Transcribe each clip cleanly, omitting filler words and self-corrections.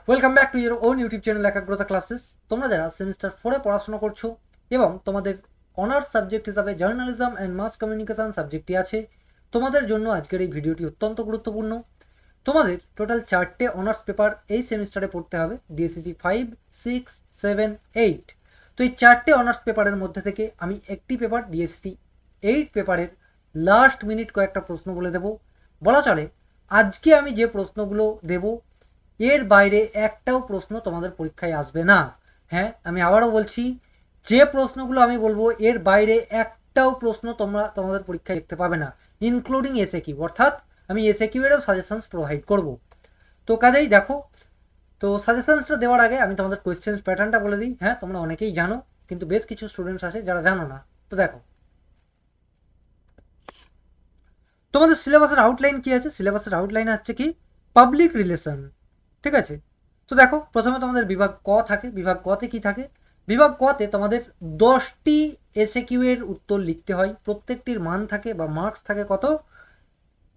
Welcome back to your own YouTube channel একাগ্রতা classes. তোমরা যারা সেমিস্টার 4-এ পড়াশোনা করছো এবং তোমাদের অনার্স সাবজেক্ট হিসাবে জার্নালিজম অ্যান্ড মাস কমিউনিকেশন সাবজেক্টটি আছে, তোমাদের জন্য আজকের এই ভিডিওটি অত্যন্ত গুরুত্বপূর্ণ। তোমাদের টোটাল 4টে অনার্স পেপার এই সেমিস্টারে পড়তে হবে, ডিএসসিসি 5, 6, 7, 8। তো এই 4টে অনার্স পেপারের মধ্যে থেকে আমি একটি পেপার ডিএসসি 8 পেপারের লাস্ট মিনিট কয়েকটা প্রশ্ন বলে দেব। বলা চলে আজকে আমি যে প্রশ্নগুলো দেব এর বাইরে একটাও প্রশ্ন তোমাদের পরীক্ষায় আসবে না। হ্যাঁ, আমি আবারও বলছি, যে প্রশ্নগুলো আমি বলবো এর বাইরে একটাও প্রশ্ন তোমাদের পরীক্ষায় দেখতে পাবে না, ইনক্লুডিং এসএকিউ। অর্থাৎ আমি এসএকিউ এরও সাজেশনস প্রোভাইড করব। তো কাজেই দেখো, তো সাজেশনসটা দেওয়ার আগে আমি তোমাদের কোয়েশ্চেন প্যাটার্নটা বলে দিই। হ্যাঁ, তোমরা অনেকেই জানো, কিন্তু বেশ কিছু স্টুডেন্টস আছে যারা জানো না। তো দেখো, তোমাদের সিলেবাসের আউটলাইন কি আছে? সিলেবাসের আউটলাইন হচ্ছে কি পাবলিক রিলেশন। ঠিক আছে, তো দেখো প্রথমে তোমাদের বিভাগ ক থাকে। বিভাগ কতে কি থাকে? বিভাগ কতে তোমাদের 10টি এসএকিউ এর উত্তর লিখতে হয়। প্রত্যেকটির মান থাকে বা মার্কস থাকে কত?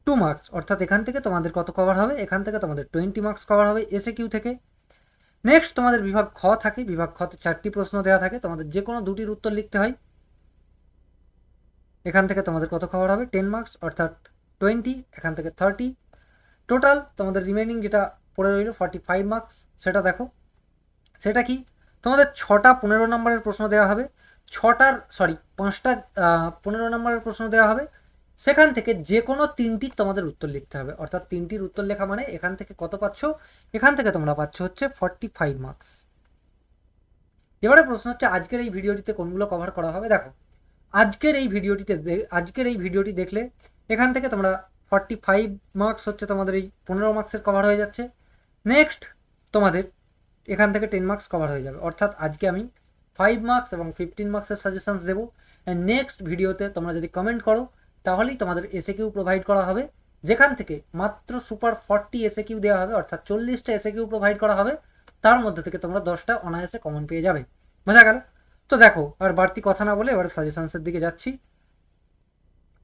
2 মার্কস। অর্থাৎ এখান থেকে তোমাদের কত কভার হবে? এখান থেকে তোমাদের 20 মার্কস কভার হবে এসএকিউ থেকে। নেক্সট তোমাদের বিভাগ খ থাকে। বিভাগ খতে 4টি প্রশ্ন দেওয়া থাকে, তোমাদের যে কোনো দুটির উত্তর লিখতে হয়। এখান থেকে তোমাদের কত কভার হবে? 10 মার্কস, অর্থাৎ 20, এখান থেকে 30। টোটাল তোমাদের রিমেনিং যেটা পড়ে রইল 45 মার্কস। সেটা দেখো, সেটা কি? তোমাদের 6টা 15 নম্বরের প্রশ্ন দেওয়া হবে। 5টা 15 নম্বরের প্রশ্ন দেওয়া হবে। সেখান থেকে যে কোনো 3টির তোমাদের উত্তর লিখতে হবে। অর্থাৎ 3টির উত্তর লেখা মানে এখান থেকে কত পাচ্ছ? এখান থেকে তোমরা পাচ্ছ হচ্ছে 45 মার্কস। এবারে প্রশ্ন হচ্ছে আজকের এই ভিডিওটিতে কোনগুলো কভার করা হবে। দেখো, আজকের এই ভিডিওটি দেখলে এখান থেকে তোমরা 45 মার্কস হচ্ছে তোমাদের এই 15 মার্কসের কভার হয়ে যাচ্ছে। নেক্সট তোমাদের এখান থেকে 10 মার্কস কভার হয়ে যাবে। অর্থাৎ আজকে আমি 5 মার্কস এবং 15 মার্কসের সাজেশনস দেবো। অ্যান্ড নেক্সট ভিডিওতে তোমরা যদি কমেন্ট করো তাহলেই তোমাদের এসএকিউ প্রোভাইড করা হবে, যেখান থেকে মাত্র সুপার 40 এসএকিউ দেওয়া হবে। অর্থাৎ 40টা এসএকিউ প্রোভাইড করা হবে, তার মধ্যে থেকে তোমরা 10টা অনায়াসে কমন পেয়ে যাবে। বোঝা গেল? তো দেখো, আর বাড়তি কথা না বলে এবারে সাজেশনসের দিকে যাচ্ছি।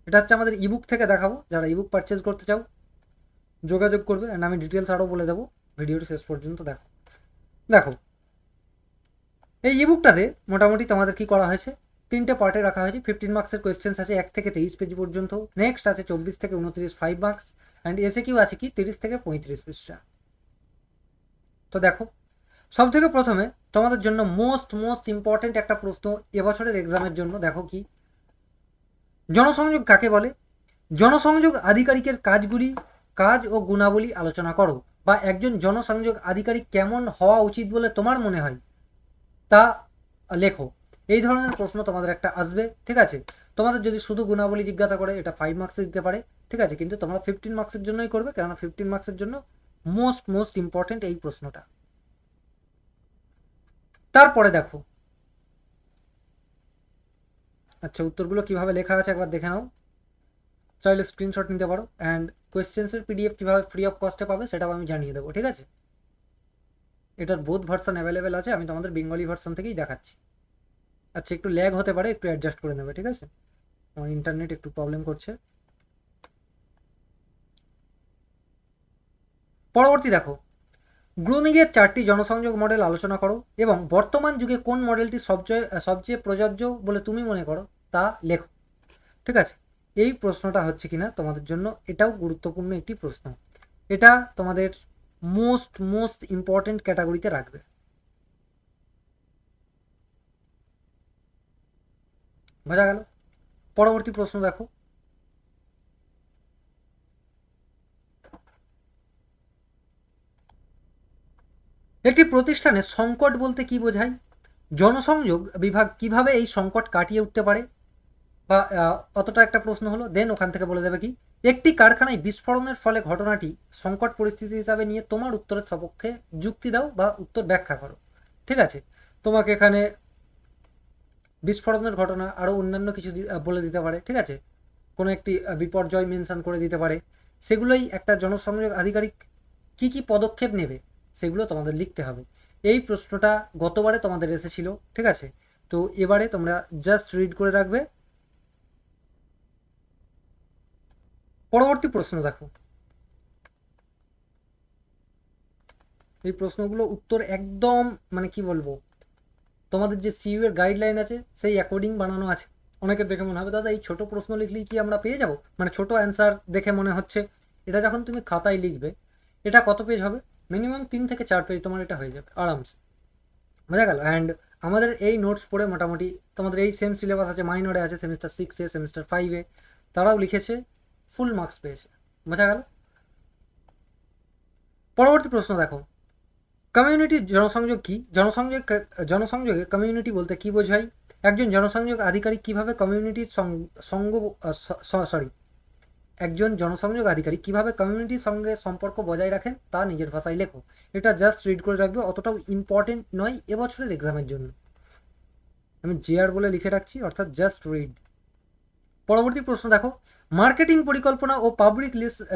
এটা হচ্ছে আমাদের ইবুক থেকে দেখাবো। যারা ইবুক পারচেজ করতে চাও যোগাযোগ করবে, অ্যান্ড আমি ডিটেলস আরও বলে দেবো। ভিডিওটি শেষ পর্যন্ত দেখো। দেখো, এই ইবুকটাতে মোটামুটি তোমাদের কি করা হয়েছে? 3টে পার্টে রাখা হয়েছে। 15 মার্কসের কোয়েশ্চেন্স আছে 1 থেকে 23 পেজ পর্যন্ত। নেক্সট আছে 24 থেকে 29 5 মার্কস। অ্যান্ড এসএকিউ আছে কি 30 থেকে 35 পৃষ্ঠা। তো দেখো, সব থেকে প্রথমে তোমাদের জন্য মোস্ট ইম্পর্টেন্ট একটা প্রশ্ন এবছরের এক্সামের জন্য। দেখো কি, জনসংযোগ কাকে বলে? জনসংযোগ আধিকারিকের কাজ ও গুণাবলী আলোচনা করো। বা একজন জনসংযোগ আধিকারিক কেমন হওয়া উচিত বলে তোমার মনে হয় তা লেখো। এই ধরনের প্রশ্ন তোমাদের একটা আসবে। ঠিক আছে, তোমাদের যদি শুধু গুণাবলী জিজ্ঞাসা করে এটা 5 মার্কসে দিতে পারে। ঠিক আছে, কিন্তু তোমরা 15 মার্কসের জন্যই করবে, কেননা 15 মার্কসের জন্য মোস্ট ইম্পর্টেন্ট এই প্রশ্নটা। তারপরে দেখো, আচ্ছা, উত্তরগুলো কিভাবে লেখা আছে একবার দেখে নাও। চাইলে স্ক্রিনশট নিতে পারো। অ্যান্ড কোয়েশ্চেন্সের পিডিএফ কীভাবে ফ্রি অফ কস্টে পাবে সেটাও আমি জানিয়ে দেবো। ঠিক আছে, এটার বোথ ভার্সন অ্যাভেলেবেল আছে। আমি তোমাদের বেঙ্গলি ভার্সন থেকেই দেখাচ্ছি। আচ্ছা, একটু ল্যাগ হতে পারে, একটু অ্যাডজাস্ট করে নেবে। ঠিক আছে, আমার ইন্টারনেট একটু প্রবলেম করছে। পরবর্তী দেখো, গ্রুমিংয়ের 4টি জনসংযোগ মডেল আলোচনা করো এবং বর্তমান যুগে কোন মডেলটি সবচেয়ে প্রযোজ্য বলে তুমি মনে করো তা লেখো। ঠিক আছে, এই প্রশ্নটা হচ্ছে কিনা তোমাদের জন্য এটাও গুরুত্বপূর্ণ একটি প্রশ্ন। এটা তোমাদের মোস্ট ইম্পর্টেন্ট ক্যাটাগরিতে রাখবে। বোঝা গেল? পরবর্তী প্রশ্ন দেখো, একটি প্রতিষ্ঠানে সংকট বলতে কি বোঝায়? জনসংযোগ বিভাগ কিভাবে এই সংকট কাটিয়ে উঠতে পারে? বা অতটা একটা প্রশ্ন হলো। দেন ওখান থেকে বলে দেবে কি, একটি কারখানায় বিস্ফোরণের ফলে ঘটনাটি সংকট পরিস্থিতি হিসাবে নিয়ে তোমার উত্তরের সপক্ষে যুক্তি দাও বা উত্তর ব্যাখ্যা করো। ঠিক আছে, তোমাকে এখানে বিস্ফোরণের ঘটনা আরও অন্যান্য কিছু বলে দিতে পারে। ঠিক আছে, কোনো একটি বিপর্যয় মেনশন করে দিতে পারে। সেগুলোই একটা জনসংযোগ আধিকারিক কি কি পদক্ষেপ নেবে সেগুলো তোমাদের লিখতে হবে। এই প্রশ্নটা গতবারে তোমাদের এসেছিল। ঠিক আছে, তো এবারে তোমরা জাস্ট রিড করে রাখবে। পরবর্তী প্রশ্ন দেখো, এই প্রশ্নগুলো উত্তর একদম মানে কি বলবো, তোমাদের যে সিইউ এর গাইডলাইন আছে সেই অ্যাকর্ডিং বানানো আছে। অনেকের দেখে মনে হবে দাদা এই ছোট প্রশ্ন লিখলেই কি আমরা পেয়ে যাব, মানে ছোট অ্যান্সার দেখে মনে হচ্ছে। এটা যখন তুমি খাতায় লিখবে, এটা কত পেজ হবে, মিনিমাম 3 থেকে 4 পেজ তোমার এটা হয়ে যাবে আরামসে, বোঝা গেল। অ্যান্ড আমাদের এই নোটস পড়ে মোটামুটি তোমাদের এই সেম সিলেবাস আছে, মাইনরে আছে সেমিস্টার 6-এ, সেমিস্টার 5-এ, তারাও লিখেছে, ফুল মার্কস পেয়েছে, বোঝা গেল। পরবর্তী প্রশ্ন দেখো, কমিউনিটি জনসংযোগ কি? জনসংযোগে কমিউনিটি বলতে কি বোঝায়? একজন জনসংযোগ আধিকারিক কিভাবে কমিউনিটির সঙ্গ সরি একজন জনসংযোগ আধিকারিক কিভাবে কমিউনিটির সঙ্গে সম্পর্ক বজায় রাখেন তা নিজের ভাষায় লেখো। এটা জাস্ট রিড করে রাখবে, অতটাও ইম্পর্টেন্ট নয় এবছরের এক্সামের জন্য। আমি জেআর বলে লিখে রাখছি, অর্থাৎ জাস্ট রিড। পরবর্তী প্রশ্ন দেখো, মার্কেটিং পরিকল্পনা ও পাবলিক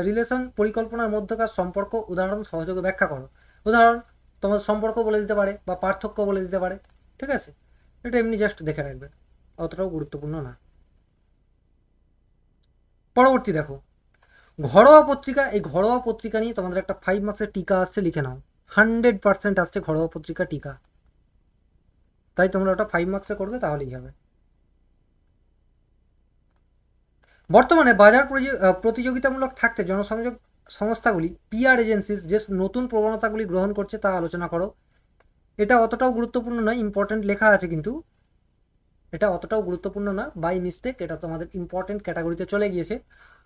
রিলেশন পরিকল্পনার মধ্যকার সম্পর্ক উদাহরণ সহযোগে ব্যাখ্যা করো। উদাহরণ তোমার সম্পর্ক বলে দিতে পারে বা পার্থক্য বলে দিতে পারে, ঠিক আছে? এটা এমনি জাস্ট দেখে রাখবে, অতটাও গুরুত্বপূর্ণ না। পরবর্তী দেখো, ঘরোয়া পত্রিকা। এই ঘরোয়া পত্রিকা নিয়ে তোমাদের একটা 5 মার্কসের টিকা আসছে, লিখে নাও। 100% আসছে ঘরোয়া পত্রিকা টিকা, তাই তোমরা ওটা 5 মার্কসে করবে, তাহলেই হবে। বর্তমানে বাজার প্রতিযোগিতামূলক থাকতে জনসংযোগ সংস্থাগুলি, পিআর এজেন্সিস, যে নতুন প্রবণতাগুলি গ্রহণ করছে তা আলোচনা করো। এটা অতটাও গুরুত্বপূর্ণ নয়, ইম্পর্টেন্ট লেখা আছে কিন্তু এটা অতটাও গুরুত্বপূর্ণ না, বাই মিস্টেক এটা তোমাদের ইম্পর্টেন্ট ক্যাটাগরিতে চলে গিয়েছে।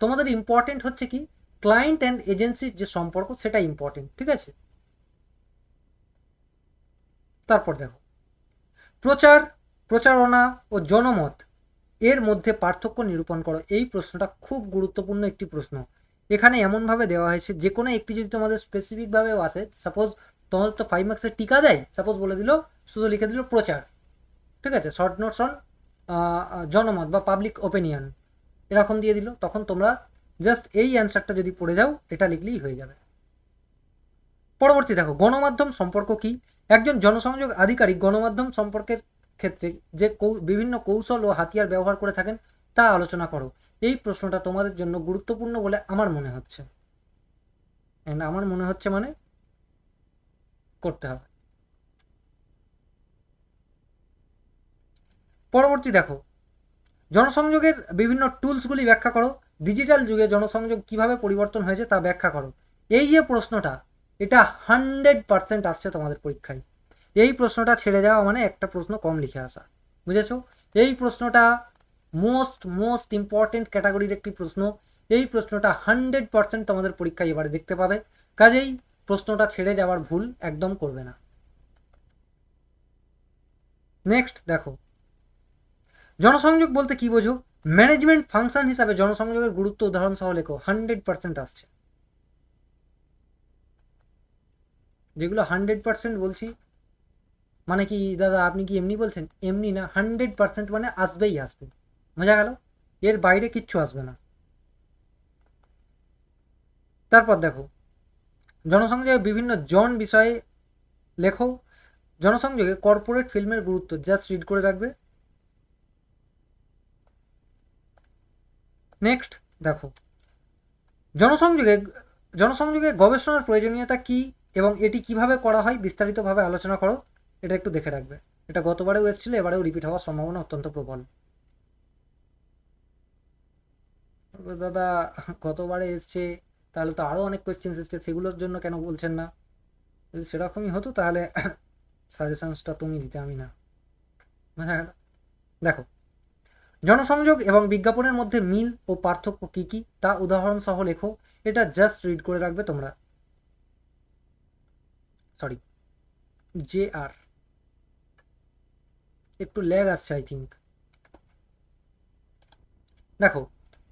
তোমাদের ইম্পর্টেন্ট হচ্ছে কি, ক্লায়েন্ট অ্যান্ড এজেন্সির যে সম্পর্ক সেটা ইম্পর্টেন্ট, ঠিক আছে? তারপর দেখো, প্রচারণা ও জনমত এর মধ্যে পার্থক্য নিরূপণ করো। এই প্রশ্নটা খুব গুরুত্বপূর্ণ একটি প্রশ্ন। এখানে এমনভাবে দেওয়া হয়েছে, যে কোনো একটি যদি তোমাদের স্পেসিফিকভাবেও আসে, সাপোজ তোমাদের তো 5 মার্কসের টিকা দেয়, সাপোজ বলে দিল, শুধু লিখে দিল প্রচার, ঠিক আছে, শর্ট নোটস অন জনমত বা পাবলিক ওপিনিয়ন, এরকম দিয়ে দিল, তখন তোমরা জাস্ট এই অ্যান্সারটা যদি পড়ে যাও, এটা লিখলেই হয়ে যাবে। পরবর্তী দেখো, গণমাধ্যম সম্পর্ক কি? একজন জনসংযোগ আধিকারিক গণমাধ্যম সম্পর্কের ক্ষেত্রে যে বিভিন্ন কৌশল ও হাতিয়ার ব্যবহার করে থাকেন তা আলোচনা করো। এই প্রশ্নটা তোমাদের জন্য গুরুত্বপূর্ণ বলে আমার মনে হচ্ছে, আমার মনে হচ্ছে মানে করতে হবে। পরবর্তী দেখো, জনসংযোগের বিভিন্ন টুলসগুলি ব্যাখ্যা করো। ডিজিটাল যুগে জনসংযোগ কিভাবে পরিবর্তন হয়েছে তা ব্যাখ্যা করো। এই যে প্রশ্নটা, এটা 100% আসছে তোমাদের পরীক্ষায়। এই প্রশ্নটা ছেড়ে যাওয়া মানে একটা প্রশ্ন কম লিখে আসা, বুঝেছো? এই প্রশ্নটা মোস্ট ইম্পর্টেন্ট ক্যাটাগরির একটি প্রশ্ন। এই প্রশ্নটা 100% তোমাদের পরীক্ষায় এবারে দেখতে পাবে, কাজেই প্রশ্নটা ছেড়ে যাওয়ার ভুল একদম করবে না। নেক্সট দেখো, জনসংযোগ বলতে কি বোঝো? ম্যানেজমেন্ট ফাংশন হিসাবে জনসংযোগের গুরুত্ব উদাহরণ সহ লেখো। 100% আসছে, যেগুলো 100% বলছি মানে কি দাদা আপনি কি এমনি বলছেন? এমনি না, 100% মানে আসবেই আসবে, বোঝা গেল? এর বাইরে কিচ্ছু আসবে না। তারপর দেখো, জনসংযোগে বিভিন্ন জন বিষয়ে লেখো। জনসংযোগে কর্পোরেট ফিল্মের গুরুত্ব জাস্ট রিড করে রাখবে। নেক্সট দেখো, জনসংযোগে জনসংযোগে গবেষণার প্রয়োজনীয়তা কি এবং এটি কিভাবে করা হয় বিস্তারিতভাবে আলোচনা করো। এটা একটু দেখে রাখবে, এটা গতবারেও এসেছিল, এবারেও রিপিট হওয়ার সম্ভাবনা অত্যন্ত প্রবল। দাদা গতবারে এসছে, তাহলে তো আরও অনেক কোয়েশ্চেন এসছে, সেগুলোর জন্য কেন বলছেন না? যদি সেরকমই হতো তাহলে সাজেশনসটা তুমি দিতে, আমি না। দেখো, জনসংযোগ এবং বিজ্ঞাপনের মধ্যে মিল ও পার্থক্য কি কি তা উদাহরণ সহ লেখো। এটা জাস্ট রিড করে রাখবে তোমরা। সরি, জেআর একটু ল্যাগ আসছে আই থিঙ্ক। দেখো,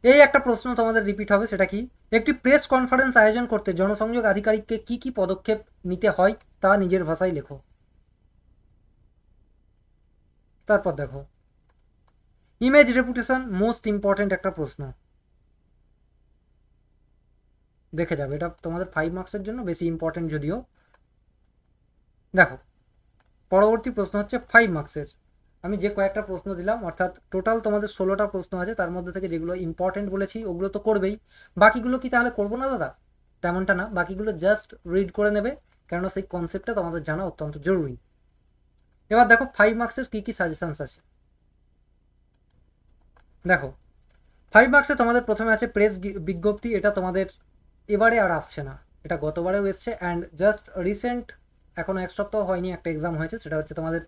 এই একটা প্রশ্ন তোমাদের রিপিট হবে, সেটা কি? একটি প্রেস কনফারেন্স আয়োজন করতে জনসংযোগ আধিকারিককে কি কি পদক্ষেপ নিতে হয় তা নিজের ভাষায় লেখো। তারপর দেখো, ইমেজ রেপুটেশন মোস্ট ইম্পর্টেন্ট একটা প্রশ্ন, দেখে যাবে, এটা তোমাদের 5 মার্কসের জন্য বেশি ইম্পর্টেন্ট যদিও। দেখো, পরবর্তী প্রশ্ন হচ্ছে 5 মার্কসের। আমি যে কয়েকটা প্রশ্ন দিলাম, অর্থাৎ টোটাল তোমাদের 16টা প্রশ্ন আছে, তার মধ্যে থেকে যেগুলো ইম্পর্টেন্ট বলেছি ওগুলো তো করবেই, বাকিগুলো কি তাহলে করবো না দাদা? তেমনটা না, বাকিগুলো জাস্ট রিড করে নেবে, কেননা সেই কনসেপ্টটা তোমাদের জানা অত্যন্ত জরুরি। এবার দেখো 5 মার্কসের কী কী সাজেশানস আছে। দেখো 5 মার্কসে তোমাদের প্রথমে আছে প্রেস বিজ্ঞপ্তি। এটা তোমাদের এবারে আর আসছে না, এটা গতবারেও এসছে, অ্যান্ড জাস্ট রিসেন্ট এখনও 1 সপ্তাহ হয়নি একটা এক্সাম হয়েছে, সেটা হচ্ছে তোমাদের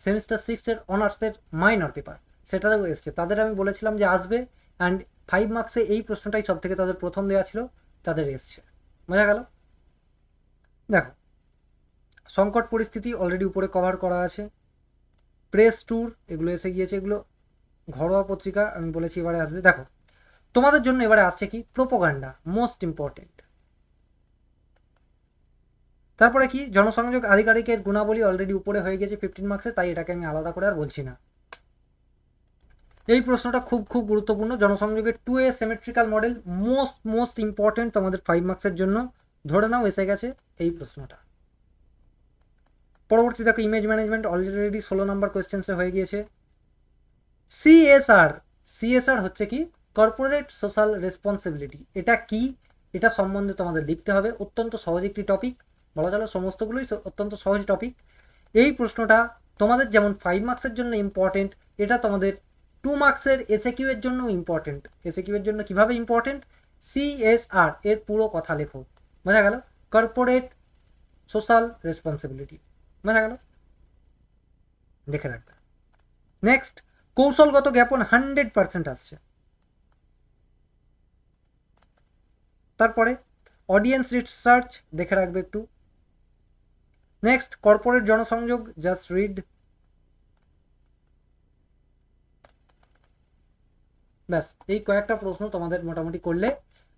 সেমিস্টার 6-এর অনার্সের মাইনর পেপার, সেটাতেও এসছে। তাদের আমি বলেছিলাম যে আসবে, অ্যান্ড 5 মার্কসে এই প্রশ্নটাই সব থেকে তাদের প্রথম দেওয়া ছিল, তাদের এসছে। বোঝা গেল? দেখো সংকট পরিস্থিতি অলরেডি উপরে কভার করা আছে, প্রেস ট্যুর এগুলো এসে গিয়েছে, এগুলো ঘরোয়া পত্রিকা আমি বলেছি এবারে আসবে। দেখো তোমাদের জন্য এবারে আসছে কি প্রোপাগান্ডা, মোস্ট ইম্পর্টেন্ট। তারপরে কি জনসংযোগ আধিকারিকের গুণাবলী অলরেডি উপরে হয়ে গেছে 15 মার্কসে, তাই এটাকে আমি আলাদা করে আর বলছি না। এই প্রশ্নটা খুব খুব গুরুত্বপূর্ণ, জনসংযোগের 2A symmetrical model, most important তোমাদের 5 মার্কসের জন্য। ধরে নাও এসে গেছে এই প্রশ্নটা। পরবর্তী দেখো ইমেজ ম্যানেজমেন্ট অলরেডি 16 নম্বর কোয়েশ্চেন্সে হয়ে গিয়েছে। সিএসআর হচ্ছে কি কর্পোরেট সোশ্যাল রেসপন্সিবিলিটি। এটা কি, এটা সম্বন্ধে তোমাদের লিখতে হবে। অত্যন্ত সহজ একটি টপিক, বলা চলে সমস্তগুলোই অত্যন্ত সহজ টপিক। এই প্রশ্নটা তোমাদের যেমন 5 মার্কসের জন্য ইম্পর্টেন্ট, এটা তোমাদের 2 মার্কসের এসএকিউ এর জন্য ইম্পর্টেন্ট। এসএকিউ এর জন্য কিভাবে ইম্পর্টেন্ট, সিএসআর এর পুরো কথা লেখো। বোঝা গেল? Corporate social responsibility. বোঝা গেল? দেখে রাখবে। নেক্সট কৌশলগত জ্ঞাপন 100% আসছে। তারপরে অডিয়েন্স রিসার্চ দেখে রাখবে একটু। নেক্সট কর্পোরেট জনসংযোগ, জাস্ট রিড। ব্যাস এই কয়েকটা প্রশ্ন তোমাদের মোটামুটি করলে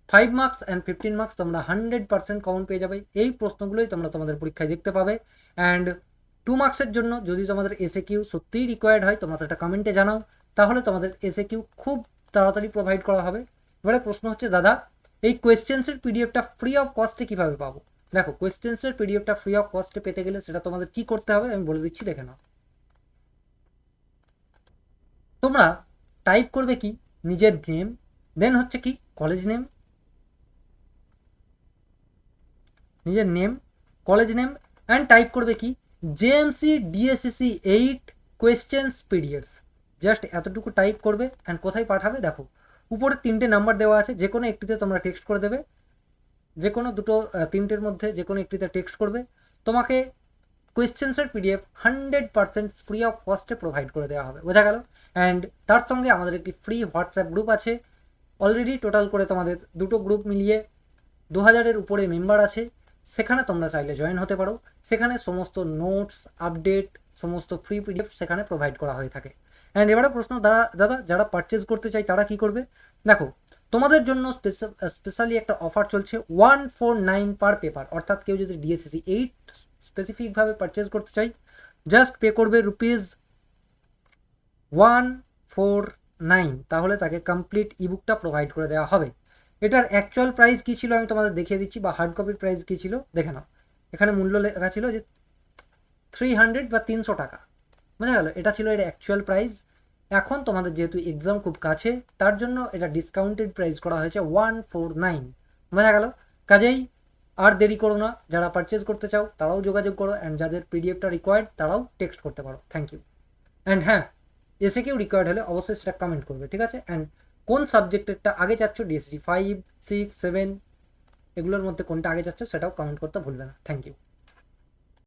5 মার্কস অ্যান্ড 15 মার্কস তোমরা 100% কমন পেয়ে যাবে। এই প্রশ্নগুলোই তোমরা তোমাদের পরীক্ষায় দেখতে পাবে। অ্যান্ড 2 মার্কসের জন্য যদি তোমাদের এসএকিউ সত্যিই রিকোয়ার্ড হয়, তোমরা সেটা কমেন্টে জানাও, তাহলে তোমাদের এসএকিউ খুব তাড়াতাড়ি প্রোভাইড করা হবে। এবারে প্রশ্ন হচ্ছে দাদা এই কোয়েশ্চেন্সের পিডিএফটা ফ্রি অফ কস্টে কীভাবে পাবো? দেখো কোয়েশ্চেন্সের পিডিএফটা ফ্রি অফ কস্টে পেতে গেলে সেটা তোমাদের কি করতে হবে আমি বলে দিচ্ছি, দেখে নাও। তোমরা টাইপ করবে কি নিজের নেম, দেন হচ্ছে কি কলেজ নেম, নিজের name college name, and type করবে কি JMC DSCC 8 questions PDF. Just এতটুকু টাইপ করবে অ্যান্ড কোথায় পাঠাবে দেখো উপরে 3টে নাম্বার দেওয়া আছে, যে কোনো একটিতে তোমরা টেক্সট করে দেবে, যে কোনো দুটো 3টের মধ্যে যে কোনো একটিতে টেক্সট করবে। তোমাকে কোয়েশ্চেন্সের পিডিএফ 100% ফ্রি অফ কস্টে প্রোভাইড করে দেওয়া হবে। বোঝা গেল? অ্যান্ড তার সঙ্গে আমাদের একটি ফ্রি হোয়াটসঅ্যাপ গ্রুপ আছে। অলরেডি টোটাল করে তোমাদের দুটো গ্রুপ মিলিয়ে 2000-এর উপরে মেম্বার আছে। সেখানে তোমরা চাইলে জয়েন হতে পারো। সেখানে সমস্ত নোটস, আপডেট, সমস্ত ফ্রি পিডিএফ সেখানে প্রোভাইড করা হয়ে থাকে। অ্যান্ড এবারে প্রশ্ন দাদা যারা পারচেজ করতে চাই তারা কি করবে? দেখো তোমাদের জন্য স্পেশালি একটা অফার চলছে 149 পার পেপার, অর্থাৎ কেউ যদি ডিএসসিসি 8 স্পেসিফিকভাবে পারচেজ করতে চাই জাস্ট পে করবে ₹149, তাহলে তাকে কমপ্লিট ইবুকটা প্রোভাইড করে দেওয়া হবে। এটার অ্যাকচুয়াল প্রাইস কী ছিল আমি তোমাদের দেখিয়ে দিচ্ছি, বা হার্ড কপির প্রাইস কী ছিল দেখে নাও। এখানে মূল্য লেখা ছিল যে 300 বা 300 টাকা। বুঝা গেল? এটা ছিল এর অ্যাকচুয়াল প্রাইস। এখন তোমাদের যেহেতু এক্সাম খুব কাছে তার জন্য এটা ডিসকাউন্টেড প্রাইস করা হয়েছে 149। বোঝা গেল? কাজেই আর দেরি করো না, যারা পারচেজ করতে চাও তারাও যোগাযোগ করো, অ্যান্ড যাদের পিডিএফটা রিকোয়ার্ড তারাও টেক্সট করতে পারো। Thank you. অ্যান্ড হ্যাঁ, এসে কেউ রিকোয়ার্ড হলে অবশ্যই সেটা কমেন্ট করবে, ঠিক আছে? অ্যান্ড কোন সাবজেক্টেরটা আগে চাচ্ছ, ডিএসসি 5, 6, 7 এগুলোর মধ্যে কোনটা আগে চাচ্ছ সেটাও কমেন্ট করতে ভুলবে না। Thank you.